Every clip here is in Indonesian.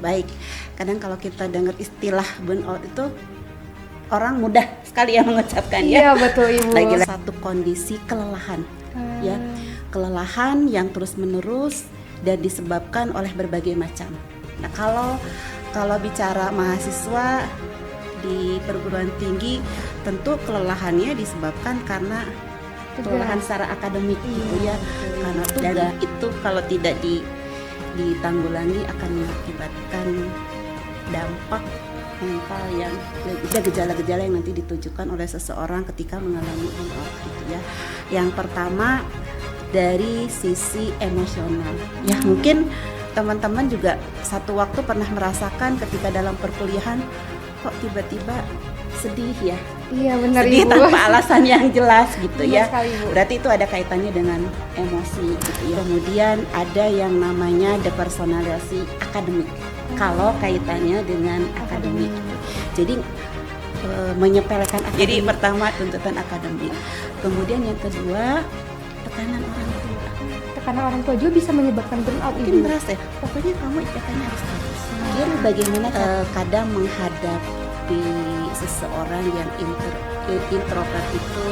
baik. Kadang kalau kita dengar istilah burnout itu orang mudah sekali yang mengucapkan Iya, ya. betul Ibu. Lagi-lagi satu kondisi kelelahan, ya, kelelahan yang terus-menerus dan disebabkan oleh berbagai macam. Nah, kalau bicara mahasiswa di perguruan tinggi, tentu kelelahannya disebabkan karena kelelahan secara akademik gitu ya. Karena itu kalau tidak ditanggulangi akan mengakibatkan dampak mental yang ada gejala-gejala yang nanti ditujukan oleh seseorang ketika mengalami burnout gitu ya. Yang pertama dari sisi emosional. Ya, mungkin teman-teman juga satu waktu pernah merasakan ketika dalam perkuliahan kok tiba-tiba sedih ya. Iya, benar Sedih Ibu. tanpa alasan yang jelas gitu Benar ya. sekali, Bu. Berarti itu ada kaitannya dengan emosi gitu ya. Kemudian ada yang namanya depersonalisasi akademik. Kalau kaitannya dengan akademik. Jadi menyepelekan akademik. Jadi pertama tuntutan akademik. Kemudian yang kedua tekanan orang tua. Tekanan orang tua juga bisa menyebabkan burnout Mungkin Ibu. beras ya. Pokoknya kamu IPK-nya harus bagus. Kemudian bagaimana kadang menghadapi seseorang yang introvert itu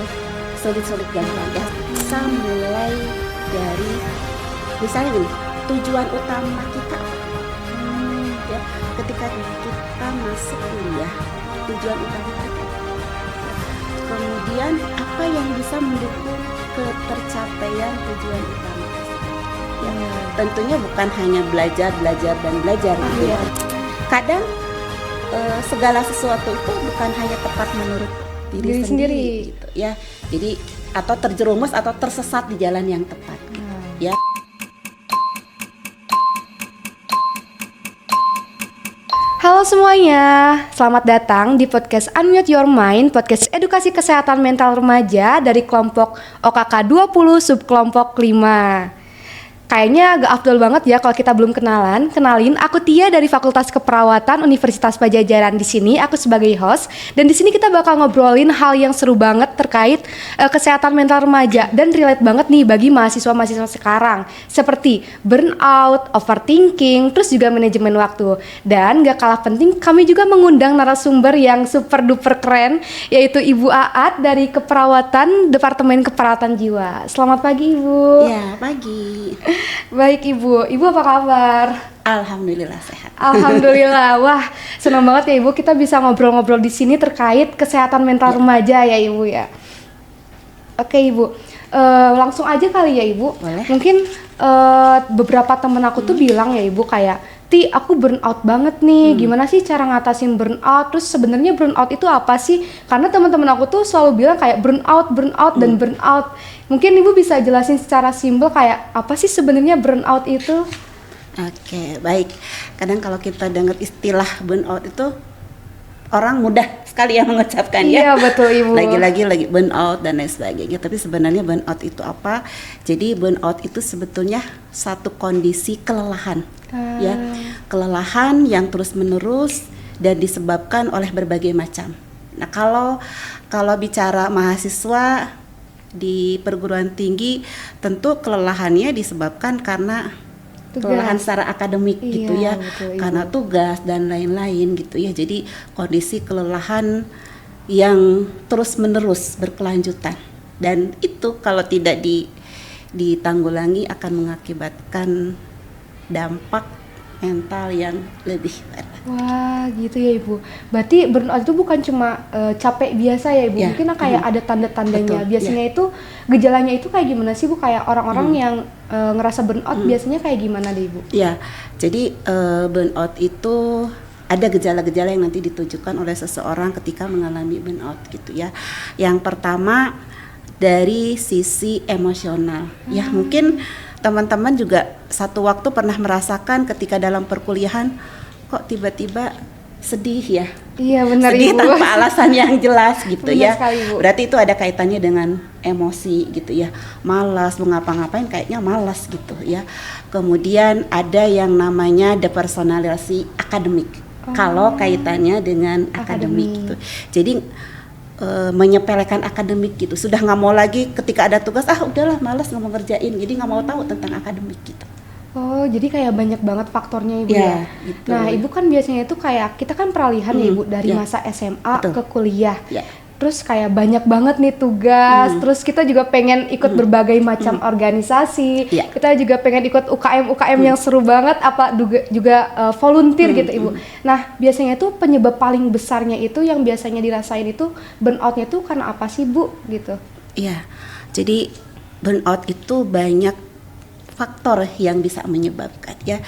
sulit-sulit gampang ya. Bisa mulai dari misalnya gini, tujuan utama kita ya, ketika kita masuk kuliah, tujuan utama kita. Kemudian apa yang bisa mendukung ketercapaian tujuan utama? Ya, tentunya bukan hanya belajar gitu ya. Kadang segala sesuatu itu bukan hanya tepat menurut diri sendiri gitu ya. Jadi atau terjerumus atau tersesat di jalan yang tepat gitu, ya. Halo semuanya, selamat datang di podcast Unmute Your Mind, podcast edukasi kesehatan mental remaja dari kelompok OKK 20 subkelompok 5. Kayaknya agak afdol banget ya kalau kita belum kenalin, aku Tia dari Fakultas Keperawatan Universitas Padjadjaran. Di sini aku sebagai host, dan di sini kita bakal ngobrolin hal yang seru banget terkait kesehatan mental remaja dan relate banget nih bagi mahasiswa-mahasiswa sekarang, seperti burnout, overthinking, terus juga manajemen waktu. Dan gak kalah penting, kami juga mengundang narasumber yang super duper keren, yaitu Ibu Aat dari Departemen Keperawatan Jiwa. Selamat pagi Ibu. Ya, pagi. Baik Ibu apa kabar? Alhamdulillah sehat. Alhamdulillah, wah senang banget ya Ibu kita bisa ngobrol-ngobrol di sini terkait kesehatan mental remaja ya Ibu ya. Oke Ibu, langsung aja kali ya Ibu. Boleh. Mungkin beberapa temen aku tuh bilang ya Ibu kayak, Ti, aku burnout banget nih. Gimana sih cara ngatasin burnout? Terus sebenarnya burnout itu apa sih? Karena teman-teman aku tuh selalu bilang kayak burnout dan burnout. Mungkin Ibu bisa jelasin secara simpel kayak apa sih sebenarnya burnout itu? Oke, baik. Kadang kalau kita dengar istilah burnout itu orang mudah sekali yang mengucapkan ya. Iya, betul Ibu. Lagi burnout dan lain sebagainya. Tapi sebenarnya burnout itu apa? Jadi burnout itu sebetulnya satu kondisi kelelahan. Ya, kelelahan yang terus-menerus dan disebabkan oleh berbagai macam. Nah, kalau bicara mahasiswa di perguruan tinggi, tentu kelelahannya disebabkan karena kelelahan secara akademik gitu ya, betul, karena tugas dan lain-lain gitu ya. Jadi kondisi kelelahan yang terus-menerus berkelanjutan, dan itu kalau tidak ditanggulangi akan mengakibatkan dampak mental yang lebih berat. Wah, gitu ya Ibu. Berarti burnout itu bukan cuma capek biasa ya Ibu. Ya. Mungkin kayak ada tanda-tandanya. Betul, Biasanya itu gejalanya itu kayak gimana sih Bu? Kayak orang-orang yang ngerasa burnout biasanya kayak gimana deh Ibu? Ya, jadi burnout itu ada gejala-gejala yang nanti ditujukan oleh seseorang ketika mengalami burnout gitu ya. Yang pertama dari sisi emosional. Ya, mungkin teman-teman juga satu waktu pernah merasakan ketika dalam perkuliahan kok tiba-tiba sedih ya. Iya, benar Sedih Ibu. tanpa alasan yang jelas gitu Benar ya. sekali, Bu. Berarti itu ada kaitannya dengan emosi gitu ya. Malas, mau ngapa-ngapain kayaknya malas gitu ya. Kemudian ada yang namanya depersonalisasi akademik. Kalau kaitannya dengan akademik gitu. Jadi menyepelekan akademik gitu. Sudah nggak mau lagi ketika ada tugas, udahlah malas nggak mau ngerjain. Jadi nggak mau tahu tentang akademik gitu. Oh, jadi kayak banyak banget faktornya Ibu ya. Gitu. Nah, Ibu kan biasanya itu kayak kita kan peralihan ya Ibu dari masa SMA Betul. ke kuliah. Ya. Terus kayak banyak banget nih tugas. Terus kita juga pengen ikut berbagai macam organisasi. Ya. Kita juga pengen ikut UKM yang seru banget. Apa juga volunteer gitu Ibu. Nah, biasanya tuh penyebab paling besarnya itu yang biasanya dirasain itu burnout-nya tuh karena apa sih Bu gitu? Iya. Jadi burnout itu banyak faktor yang bisa menyebabkan ya.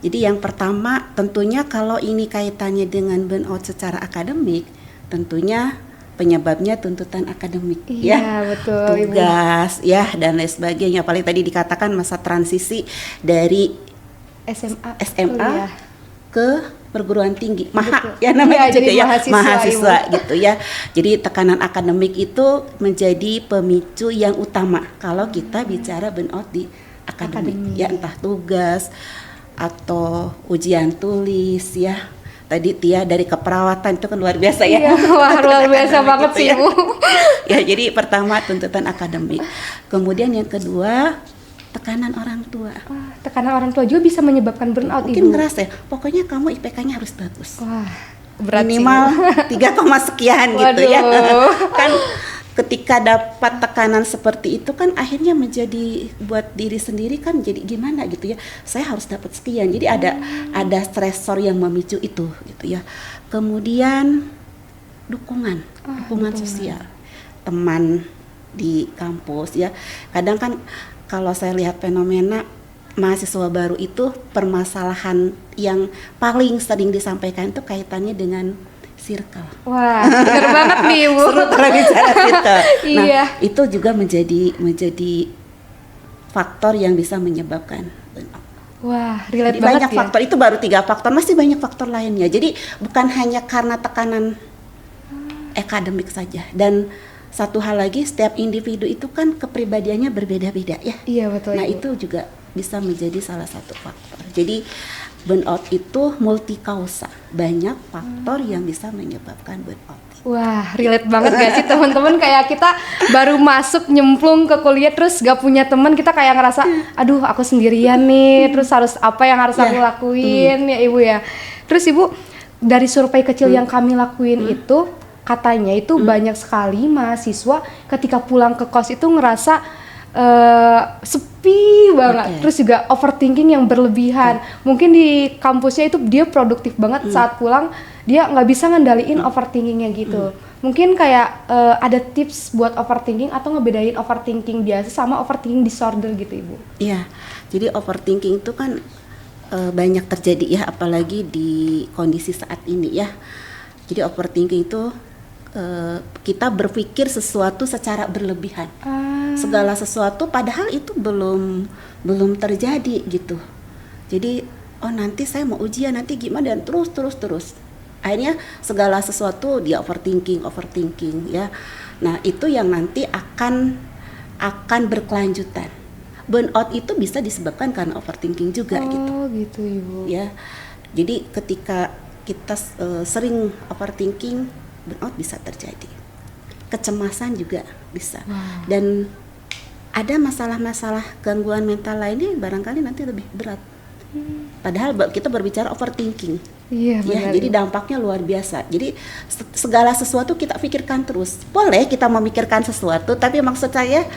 Jadi yang pertama tentunya kalau ini kaitannya dengan burnout secara akademik, tentunya penyebabnya tuntutan akademik Iya, betul, tugas Ibu. Ya dan lain sebagainya. Paling tadi dikatakan masa transisi dari SMA kuliah. ke perguruan tinggi, MAHA ya namanya ya, juga ya, mahasiswa gitu ya. Jadi tekanan akademik itu menjadi pemicu yang utama kalau kita bicara burnout di akademik. Ya entah tugas atau ujian tulis ya. Tadi Tia dari keperawatan itu kan luar biasa ya. Iya, wah luar biasa banget gitu sih ya. Bu. Ya jadi pertama tuntutan akademik. Kemudian yang kedua tekanan orang tua. Wah, tekanan orang tua juga bisa menyebabkan burnout Mungkin Ibu. ngerasa ya, pokoknya kamu IPK-nya harus bagus. Wah, berat Minimal 3, sekian gitu ya. Waduh. Kan ketika dapat tekanan seperti itu kan akhirnya menjadi buat diri sendiri kan jadi gimana gitu ya. Saya harus dapat sekian. Jadi ada stresor yang memicu itu gitu ya. Kemudian dukungan sosial. Teman di kampus ya. Kadang kan kalau saya lihat fenomena mahasiswa baru itu permasalahan yang paling sering disampaikan itu kaitannya dengan circle. Wah, bener banget nih Bu. Seru kalau bicara circle. Nah, Iya. itu juga menjadi faktor yang bisa menyebabkan burnout. Wah, relate Jadi banget banyak ya. faktor, itu baru 3 faktor, masih banyak faktor lainnya. Jadi bukan hanya karena tekanan akademik saja. Dan satu hal lagi, setiap individu itu kan kepribadiannya berbeda-beda ya. Iya betul. Nah Ibu. itu juga bisa menjadi salah satu faktor. Jadi burnout itu multi kausa, banyak faktor yang bisa menyebabkan burnout. Wah, relate banget gak sih teman-teman, kayak kita baru masuk nyemplung ke kuliah terus gak punya teman, kita kayak ngerasa aduh aku sendirian nih, terus harus apa yang harus aku lakuin ya Ibu ya. Terus Ibu dari survei kecil yang kami lakuin itu katanya itu banyak sekali mahasiswa ketika pulang ke kos itu ngerasa sepi banget, terus juga overthinking yang berlebihan. Mungkin di kampusnya itu dia produktif banget, saat pulang dia nggak bisa ngendaliin overthinkingnya gitu. Mungkin kayak ada tips buat overthinking atau ngebedain overthinking biasa sama overthinking disorder gitu Ibu. Iya, jadi overthinking itu kan banyak terjadi ya, apalagi di kondisi saat ini ya. Jadi overthinking itu kita berpikir sesuatu secara berlebihan. Segala sesuatu padahal itu belum terjadi gitu. Jadi oh nanti saya mau ujian nanti gimana, dan terus. Akhirnya segala sesuatu dia overthinking ya. Nah, itu yang nanti akan berkelanjutan. Burnout itu bisa disebabkan karena overthinking juga gitu. Oh, gitu Ibu. Ya. Jadi ketika kita sering overthinking, burnout bisa terjadi. Kecemasan juga bisa. Dan ada masalah-masalah gangguan mental lainnya barangkali nanti lebih berat. Padahal kita berbicara overthinking. Iya, ya, benar. jadi dampaknya luar biasa. Jadi segala sesuatu kita pikirkan terus. Boleh kita memikirkan sesuatu, tapi maksud saya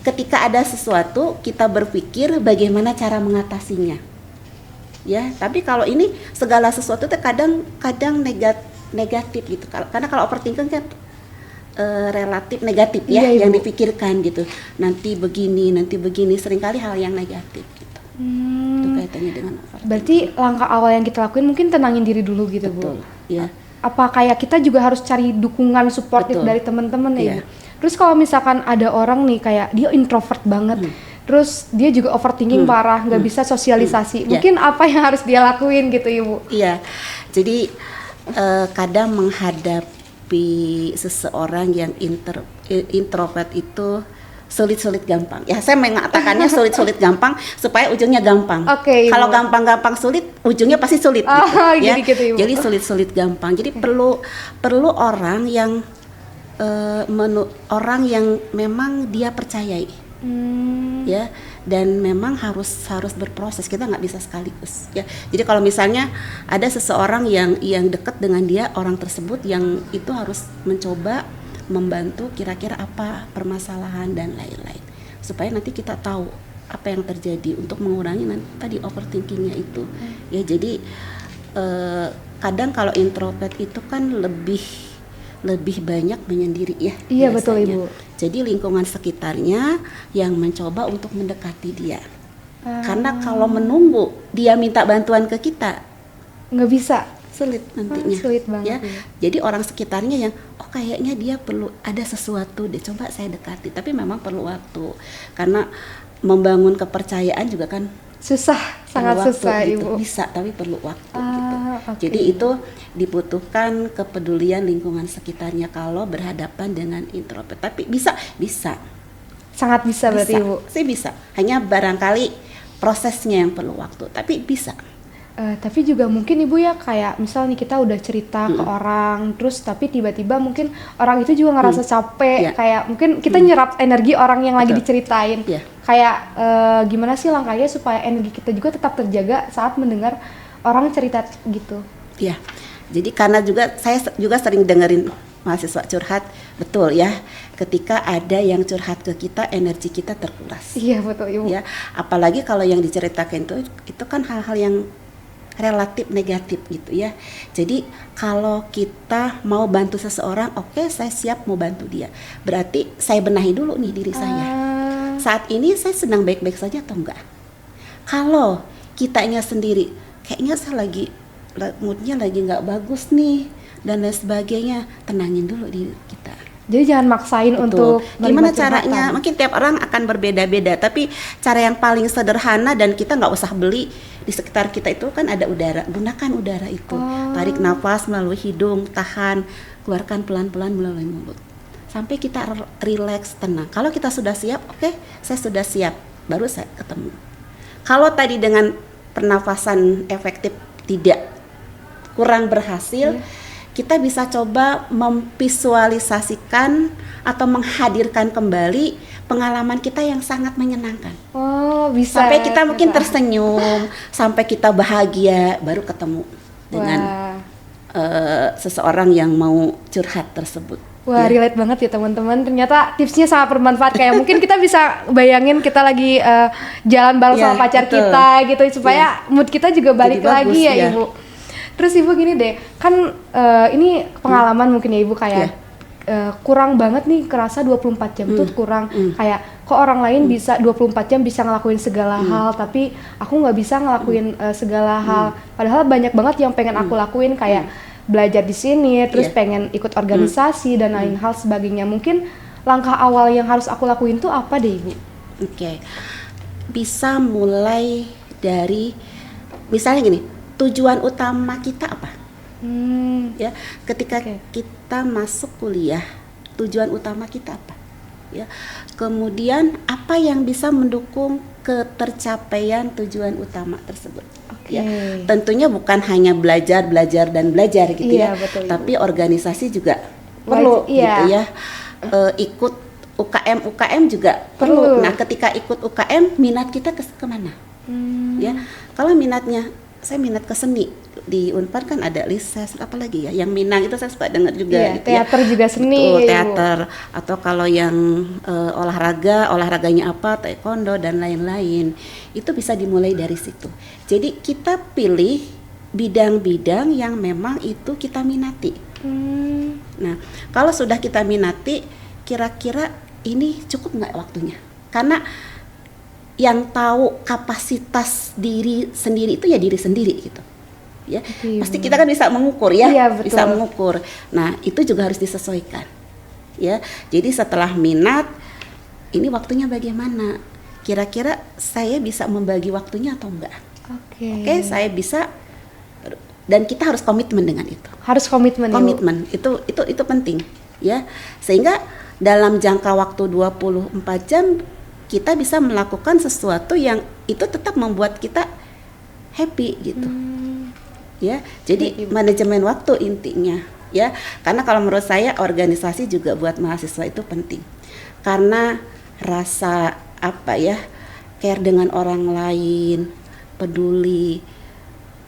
ketika ada sesuatu kita berpikir bagaimana cara mengatasinya. Ya, tapi kalau ini segala sesuatu itu kadang negatif gitu. Karena kalau overthinking kan relatif negatif ya, iya, yang dipikirkan gitu. Nanti begini, seringkali hal yang negatif gitu. Itu kaitannya dengan overthinking. Berarti langkah awal yang kita lakuin mungkin tenangin diri dulu gitu. Betul, Bu. ya. Apa kayak kita juga harus cari dukungan suportif dari teman-teman ya. Iya. Terus kalau misalkan ada orang nih kayak dia introvert banget, terus dia juga overthinking parah, nggak bisa sosialisasi. Mungkin apa yang harus dia lakuin gitu Ibu? Iya. Jadi kadang menghadapi seseorang yang introvert itu sulit-sulit gampang. Ya, saya mengatakannya sulit-sulit gampang supaya ujungnya gampang. Oke, kalau gampang-gampang sulit, ujungnya pasti sulit. Ya. Gitu, Ibu. Jadi sulit-sulit gampang. Jadi perlu orang yang orang yang memang dia percayai. Ya, dan memang harus berproses, kita nggak bisa sekaligus ya. Jadi kalau misalnya ada seseorang yang dekat dengan dia, orang tersebut yang itu harus mencoba membantu kira-kira apa permasalahan dan lain-lain, supaya nanti kita tahu apa yang terjadi untuk mengurangi nanti tadi overthinkingnya itu ya. Jadi kadang kalau introvert itu kan lebih banyak menyendiri ya. Iya, biasanya. betul Ibu. Jadi lingkungan sekitarnya yang mencoba untuk mendekati dia. Karena kalau menunggu dia minta bantuan ke kita, nggak bisa, sulit nantinya. Sulit banget ya. Jadi orang sekitarnya yang kayaknya dia perlu ada sesuatu deh, coba saya dekati. Tapi memang perlu waktu. Karena membangun kepercayaan juga kan susah, sangat waktu, susah gitu. Ibu. Bisa, tapi perlu waktu gitu. Okay. Jadi itu dibutuhkan kepedulian lingkungan sekitarnya kalau berhadapan dengan introvert. Tapi bisa. Sangat bisa berarti Ibu. Sih bisa. Hanya barangkali prosesnya yang perlu waktu, tapi bisa. Tapi juga mungkin Ibu ya, kayak misal nih kita udah cerita ke orang, terus tapi tiba-tiba mungkin orang itu juga ngerasa capek, kayak mungkin kita nyerap energi orang yang lagi diceritain. Kayak gimana sih langkahnya supaya energi kita juga tetap terjaga saat mendengar orang cerita gitu. Iya. Jadi karena juga saya juga sering dengerin mahasiswa curhat, betul ya. Ketika ada yang curhat ke kita, energi kita terkuras. Iya, betul Ibu. Ya, apalagi kalau yang diceritakan itu kan hal-hal yang relatif negatif gitu ya. Jadi kalau kita mau bantu seseorang, oke, saya siap mau bantu dia. Berarti saya benahi dulu nih diri saya. Saat ini saya sedang baik-baik saja atau enggak? Kalau kitanya sendiri, kayaknya saya moodnya lagi nggak bagus nih dan lain sebagainya, tenangin dulu diri kita. Jadi jangan maksain untuk gimana caranya, mungkin tiap orang akan berbeda-beda, tapi cara yang paling sederhana dan kita nggak usah beli, di sekitar kita itu kan ada udara, gunakan udara itu. Tarik nafas melalui hidung, tahan, keluarkan pelan-pelan melalui mulut sampai kita rileks, tenang. Kalau kita sudah siap, oke, saya sudah siap, baru saya ketemu. Kalau tadi dengan pernafasan efektif tidak, kurang berhasil, kita bisa coba memvisualisasikan atau menghadirkan kembali pengalaman kita yang sangat menyenangkan. Bisa. Sampai kita mungkin tersenyum, sampai kita bahagia, baru ketemu dengan seseorang yang mau curhat tersebut. Wah, relate banget ya teman-teman. Ternyata tipsnya sangat bermanfaat. Kayak mungkin kita bisa bayangin kita lagi jalan bareng sama pacar kita gitu, supaya mood kita juga balik lagi ya Ibu. Terus Ibu gini deh, kan ini pengalaman mungkin ya Ibu, kayak kurang banget nih, kerasa 24 jam tuh kurang. Kayak kok orang lain bisa 24 jam bisa ngelakuin segala hal, tapi aku nggak bisa ngelakuin segala hal. Padahal banyak banget yang pengen aku lakuin, kayak belajar di sini, terus pengen ikut organisasi dan lain hal sebagainya. Mungkin langkah awal yang harus aku lakuin tuh apa deh Ibu? Oke. Bisa mulai dari misalnya gini, tujuan utama kita apa? Ya, ketika kita masuk kuliah, tujuan utama kita apa? Ya, kemudian apa yang bisa mendukung ketercapaian tujuan utama tersebut? Ya, tentunya bukan hanya belajar gitu ya, betul, tapi organisasi juga perlu gitu ya. Ikut UKM juga perlu. Nah, ketika ikut UKM, minat kita kemana? Ya, kalau minatnya saya minat ke seni, di Unpad kan ada lises apalagi ya, yang Minang itu saya suka dengar juga gitu teater ya. Juga seni. Betul, teater. Atau kalau yang olahraganya apa, taekwondo dan lain-lain, itu bisa dimulai dari situ. Jadi kita pilih bidang-bidang yang memang itu kita minati. Nah, kalau sudah kita minati, kira-kira ini cukup nggak waktunya? Karena yang tahu kapasitas diri sendiri itu ya diri sendiri gitu. Ya, pasti kita kan bisa mengukur ya, bisa mengukur. Nah, itu juga harus disesuaikan. Ya, jadi setelah minat, ini waktunya bagaimana? Kira-kira saya bisa membagi waktunya atau enggak? Oke, saya bisa, dan kita harus komitmen dengan itu. Harus komitmen. Itu penting, ya. Sehingga dalam jangka waktu 24 jam kita bisa melakukan sesuatu yang itu tetap membuat kita happy gitu. Ya, jadi manajemen waktu intinya ya. Karena kalau menurut saya organisasi juga buat mahasiswa itu penting. Karena rasa care dengan orang lain, peduli,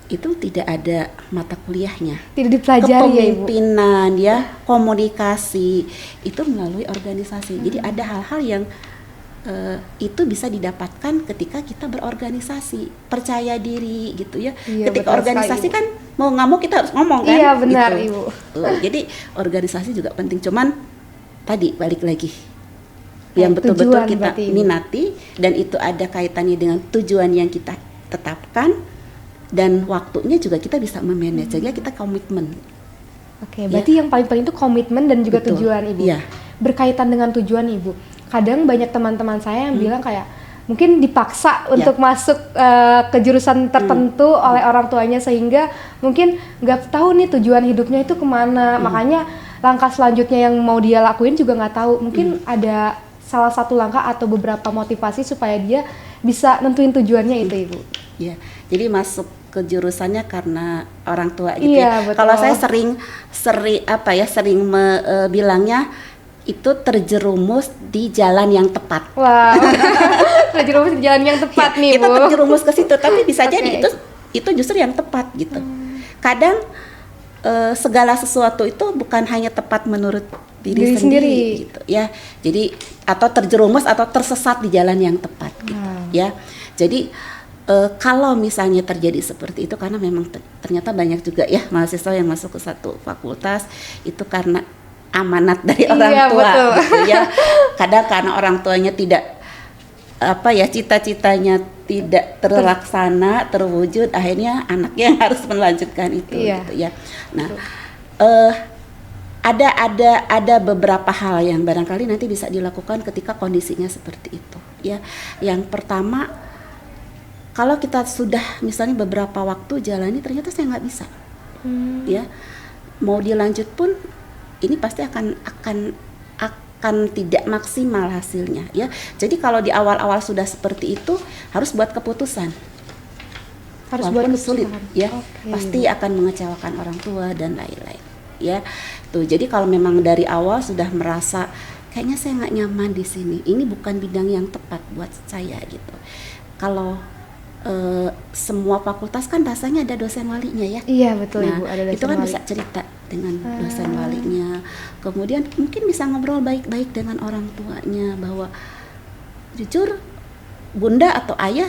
itu tidak ada mata kuliahnya. Tidak dipelajari ya Ibu. Kepemimpinan ya, komunikasi itu melalui organisasi. Jadi ada hal-hal yang itu bisa didapatkan ketika kita berorganisasi, percaya diri gitu ya. Iya, Ketika betul organisasi sekali, kan mau nggak mau kita harus ngomong kan. Iya benar gitu. Ibu. Jadi organisasi juga penting. Cuman tadi balik lagi yang betul-betul tujuan kita berarti, Ibu. minati dan itu ada kaitannya dengan tujuan yang kita tetapkan dan waktunya juga kita bisa memanajenya, kita komitmen. Oke, berarti yang paling penting itu komitmen dan juga Betul. tujuan Ibu. Iya. Berkaitan dengan tujuan Ibu. Kadang banyak teman-teman saya yang bilang kayak mungkin dipaksa untuk masuk ke jurusan tertentu oleh orang tuanya sehingga mungkin nggak tahu nih tujuan hidupnya itu kemana. Makanya langkah selanjutnya yang mau dia lakuin juga nggak tahu. Mungkin ada salah satu langkah atau beberapa motivasi supaya dia bisa nentuin tujuannya itu Ibu. Ya, jadi masuk ke jurusannya karena orang tua gitu Iya, ya. betul. Kalau saya sering bilangnya itu terjerumus di jalan yang tepat. Wow, terjerumus di jalan yang tepat Ya, nih kita Bu. terjerumus ke situ, tapi bisa Oke. jadi itu justru yang tepat gitu. Kadang segala sesuatu itu bukan hanya tepat menurut diri sendiri gitu ya. Jadi atau terjerumus atau tersesat di jalan yang tepat gitu ya. Jadi kalau misalnya terjadi seperti itu karena memang ternyata banyak juga ya mahasiswa yang masuk ke satu fakultas itu karena amanat dari orang tua betul. gitu ya. Kadang karena orang tuanya tidak cita-citanya tidak terlaksana, terwujud, akhirnya anaknya yang harus melanjutkan itu gitu ya. Nah, ada beberapa hal yang barangkali nanti bisa dilakukan ketika kondisinya seperti itu ya. Yang pertama, kalau kita sudah misalnya beberapa waktu jalani ternyata saya nggak bisa ya, mau dilanjut pun ini pasti akan tidak maksimal hasilnya ya. Jadi kalau di awal-awal sudah seperti itu harus buat keputusan. Walaupun sulit ya, pasti akan mengecewakan orang tua dan lain-lain ya. Tuh, jadi kalau memang dari awal sudah merasa kayaknya saya nggak nyaman di sini, ini bukan bidang yang tepat buat saya gitu. Kalau semua fakultas kan rasanya ada dosen walinya ya. Iya betul Nah, Ibu, ada dosen itu kan wali. bisa cerita dengan dosen walinya. Kemudian mungkin bisa ngobrol baik-baik dengan orang tuanya bahwa jujur bunda atau ayah,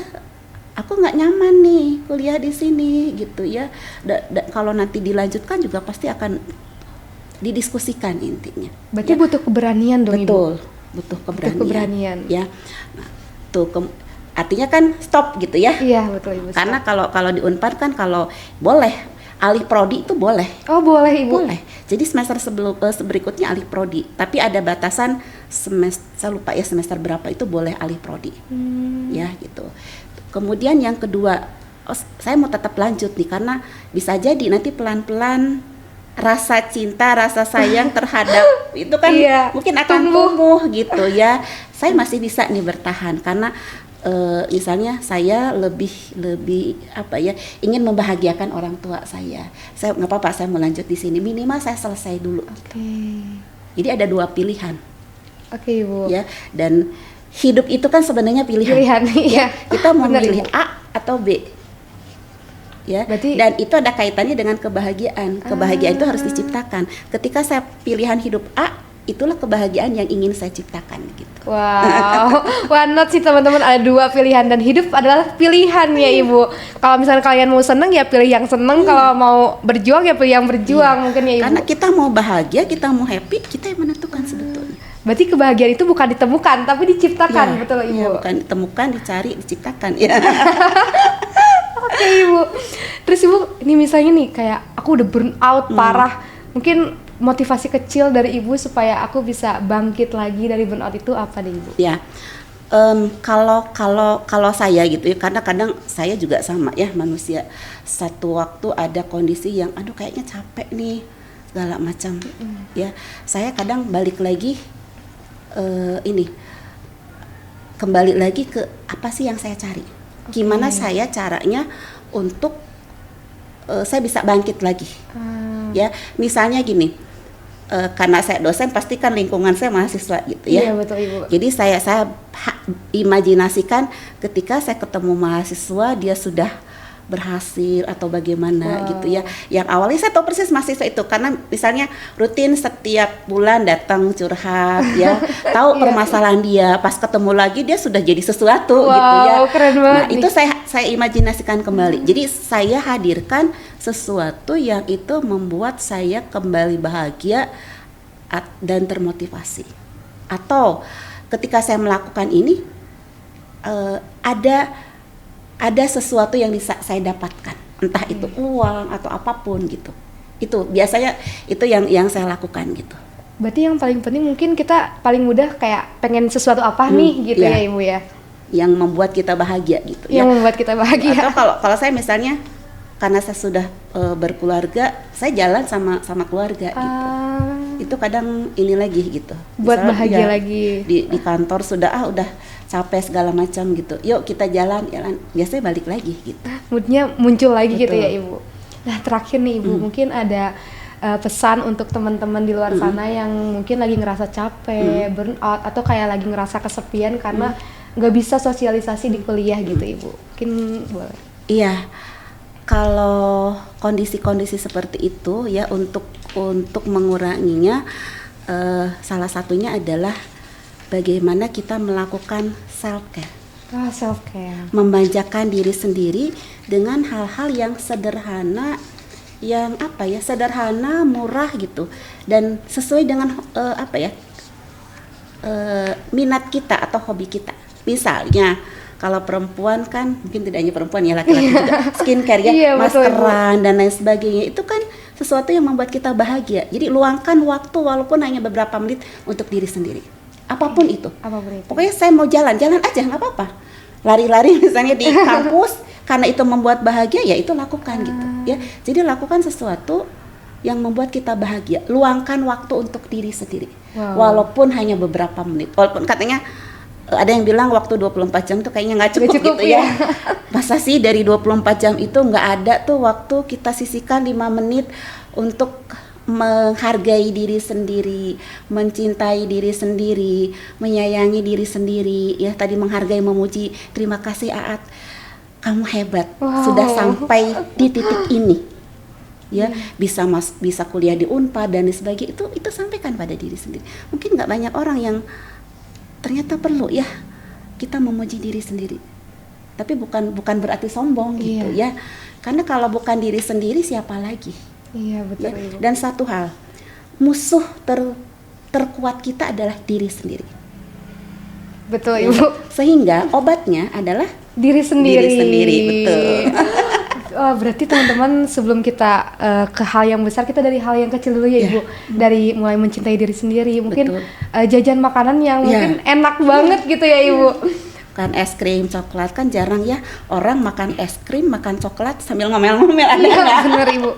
aku nggak nyaman nih kuliah di sini gitu ya. Kalau nanti dilanjutkan juga pasti akan didiskusikan intinya. Berarti ya. butuh keberanian dong Ibu. Betul, butuh keberanian. Ya, nah, tuh artinya kan stop gitu ya. Iya betul Ibu. Karena kalau di Unpad kan kalau boleh alih prodi itu boleh. Oh boleh Ibu. Boleh. Jadi semester berikutnya alih prodi, tapi ada batasan semester, saya lupa ya semester berapa itu boleh alih prodi. Ya gitu. Kemudian yang kedua, saya mau tetap lanjut nih karena bisa jadi nanti pelan-pelan rasa cinta, rasa sayang terhadap itu kan mungkin akan tumbuh gitu ya. Saya masih bisa nih bertahan karena misalnya saya lebih ingin membahagiakan orang tua saya nggak apa-apa, saya mau lanjut di sini, minimal saya selesai dulu. Jadi ada dua pilihan. Ibu. Ya, dan hidup itu kan sebenarnya pilihan. Ya, kita mau benar, milih Ibu. A atau B. Ya, dan itu ada kaitannya dengan kebahagiaan. Kebahagiaan itu harus diciptakan. Ketika saya pilihan hidup A, itulah kebahagiaan yang ingin saya ciptakan gitu. Wow, one note sih teman-teman, ada dua pilihan dan hidup adalah pilihan ya Ibu. Kalau misalnya kalian mau seneng ya pilih yang seneng, kalau mau berjuang ya pilih yang berjuang mungkin ya Ibu. Karena kita mau bahagia, kita mau happy, kita yang menentukan sebetulnya. Berarti kebahagiaan itu bukan ditemukan tapi diciptakan, betul Ibu? Ya, bukan ditemukan, dicari, diciptakan ya. Oke Ibu. Terus Ibu, ini misalnya nih kayak aku udah burn out parah, mungkin motivasi kecil dari Ibu supaya aku bisa bangkit lagi dari burnout itu apa deh Ibu? Ya, kalau saya gitu ya, karena kadang saya juga sama ya manusia. Satu waktu ada kondisi yang aduh kayaknya capek nih segala macam ya. Saya kadang balik lagi kembali lagi ke apa sih yang saya cari? Gimana saya caranya untuk saya bisa bangkit lagi? Ya, misalnya gini. karena saya dosen pasti kan lingkungan saya mahasiswa gitu ya. Iya betul Ibu. Jadi saya imajinasikan ketika saya ketemu mahasiswa dia sudah berhasil atau bagaimana gitu ya. Yang awalnya saya tahu persis mahasiswa itu karena misalnya rutin setiap bulan datang curhat ya, tahu permasalahan dia, pas ketemu lagi dia sudah jadi sesuatu gitu ya. Keren banget. Nah, itu saya imajinasikan kembali. Jadi saya hadirkan sesuatu yang itu membuat saya kembali bahagia dan termotivasi. Atau ketika saya melakukan ini ada sesuatu yang bisa saya dapatkan, entah itu uang atau apapun gitu. Itu biasanya itu yang saya lakukan gitu. Berarti yang paling penting mungkin kita paling mudah kayak pengen sesuatu apa nih gitu ya Ibu ya. Yang membuat kita bahagia gitu. Yang membuat kita bahagia. Atau kalau saya misalnya karena saya sudah berkeluarga, saya jalan sama keluarga gitu. Itu kadang ini lagi gitu. Buat misalnya, bahagia lagi. Di kantor sudah udah capek segala macam gitu. Yuk kita jalan. Biasanya balik lagi gitu. Moodnya muncul lagi. Betul. Gitu ya Ibu. Nah terakhir nih Ibu, mungkin ada pesan untuk teman-teman di luar sana yang mungkin lagi ngerasa capek, burnout atau kayak lagi ngerasa kesepian karena nggak bisa sosialisasi di kuliah gitu Ibu. Mungkin boleh. Iya. Kalau kondisi-kondisi seperti itu ya untuk menguranginya salah satunya adalah bagaimana kita melakukan self care. Self care. Memanjakan diri sendiri dengan hal-hal yang sederhana, sederhana, murah gitu dan sesuai dengan minat kita atau hobi kita. Misalnya kalau perempuan kan mungkin tidak hanya perempuan ya, laki-laki juga skincare ya, iya, maskeran dan lain sebagainya, itu kan sesuatu yang membuat kita bahagia. Jadi luangkan waktu walaupun hanya beberapa menit untuk diri sendiri, apapun itu. Pokoknya saya mau jalan aja, nggak apa-apa, lari-lari misalnya di kampus karena itu membuat bahagia, ya itu lakukan gitu ya. Jadi lakukan sesuatu yang membuat kita bahagia, luangkan waktu untuk diri sendiri. Walaupun hanya beberapa menit, walaupun katanya ada yang bilang waktu 24 jam tuh kayaknya nggak cukup gitu ya. Masa sih dari 24 jam itu nggak ada tuh waktu kita sisihkan 5 menit untuk menghargai diri sendiri, mencintai diri sendiri, menyayangi diri sendiri ya. Tadi menghargai, memuji, terima kasih Aat, kamu hebat, sudah sampai di titik ini ya. Bisa kuliah di Unpad dan sebagainya, itu sampaikan pada diri sendiri. Mungkin nggak banyak orang yang ternyata perlu ya kita memuji diri sendiri, tapi bukan berarti sombong gitu ya, karena kalau bukan diri sendiri siapa lagi? Iya betul ya? Dan satu hal, musuh terkuat kita adalah diri sendiri. Betul ya? Ibu. Sehingga obatnya adalah diri sendiri. Betul. Berarti teman-teman sebelum kita ke hal yang besar, kita dari hal yang kecil dulu ya Ibu. Dari mulai mencintai diri sendiri, mungkin jajan makanan yang mungkin enak banget gitu ya Ibu. Kan es krim, coklat, kan jarang ya orang makan es krim, makan coklat sambil ngomel-ngomel, ada nggak? Bener Ibu.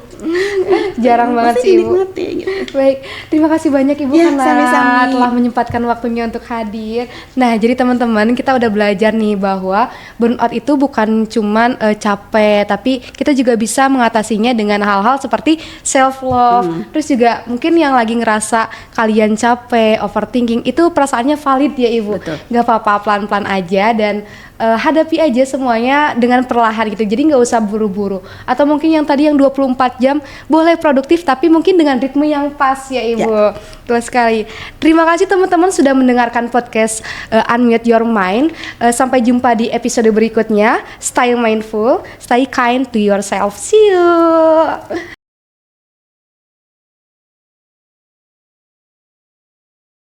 Jarang banget sih Ibu. Gitu. Baik, terima kasih banyak Ibu karena sama-sama telah menyempatkan waktunya untuk hadir. Nah, jadi teman-teman, kita udah belajar nih bahwa burnout itu bukan cuman capek, tapi kita juga bisa mengatasinya dengan hal-hal seperti self love. Terus juga mungkin yang lagi ngerasa kalian capek, overthinking, itu perasaannya valid ya Ibu. Betul. Gak apa-apa, pelan-pelan aja dan hadapi aja semuanya dengan perlahan gitu. Jadi nggak usah buru-buru. Atau mungkin yang tadi yang 24 jam boleh produktif tapi mungkin dengan ritme yang pas ya Ibu. Betul sekali. Terima kasih teman-teman sudah mendengarkan podcast Unmute Your Mind. Sampai jumpa di episode berikutnya. Stay mindful, stay kind to yourself. See you.